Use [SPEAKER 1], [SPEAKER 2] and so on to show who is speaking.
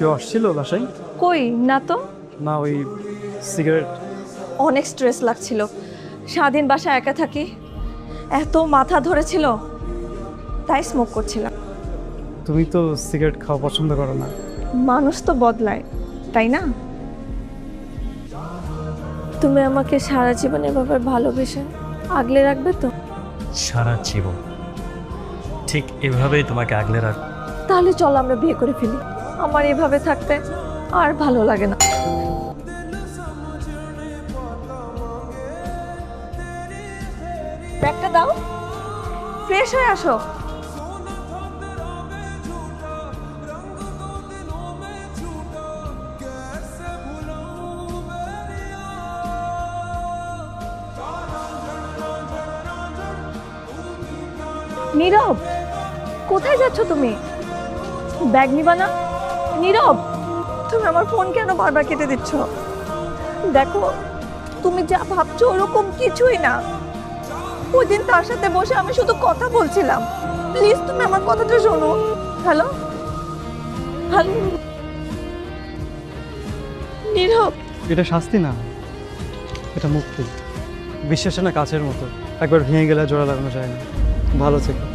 [SPEAKER 1] কেউ আসছিল বাসায়?
[SPEAKER 2] কই না তো।
[SPEAKER 1] না, ওই সিগারেট।
[SPEAKER 2] অনেক স্ট্রেস লাগছিল, সারাদিন বাসায় একা থাকি, এত মাথা ধরেছিল, তাই স্মোক করছিলাম।
[SPEAKER 1] তুমি তো সিগারেট খাওয়া পছন্দ করো না।
[SPEAKER 2] মানুষ তো বদলায়, তাই না? তুমি আমাকে সারা জীবন এভাবে ভালোবেসে আগলে রাখবে তো?
[SPEAKER 3] সারা জীবন ঠিক এভাবেই তোমাকে আগলে রাখ।
[SPEAKER 2] তাহলে চল আমরা বিয়ে করে ফেলি, আমার এভাবে থাকতে আর ভালো লাগে না। ব্যাগটা দাও, ফ্রেশ হয়ে আসো। নীরব, কোথায় যাচ্ছ তুমি? ব্যাগ নিবা না? নীরব, তুমি আমার ফোন কেন বারবার কেটে দিচ্ছ? দেখো, তুমি যা ভাবছো ওরকম কিছুই না। ওই দিন তার সাথে বসে আমি শুধু কথা বলছিলাম। প্লিজ তুমি আমার কথাটা শোনো। হ্যালো হ্যালো নীরব।
[SPEAKER 1] এটা শাস্তি না, এটা মুক্তি। বিশ্বাসে না কাছের মতো, একবার ভেঙে গেলে জোড়া লাগানো যায় না। ভালো থেকো।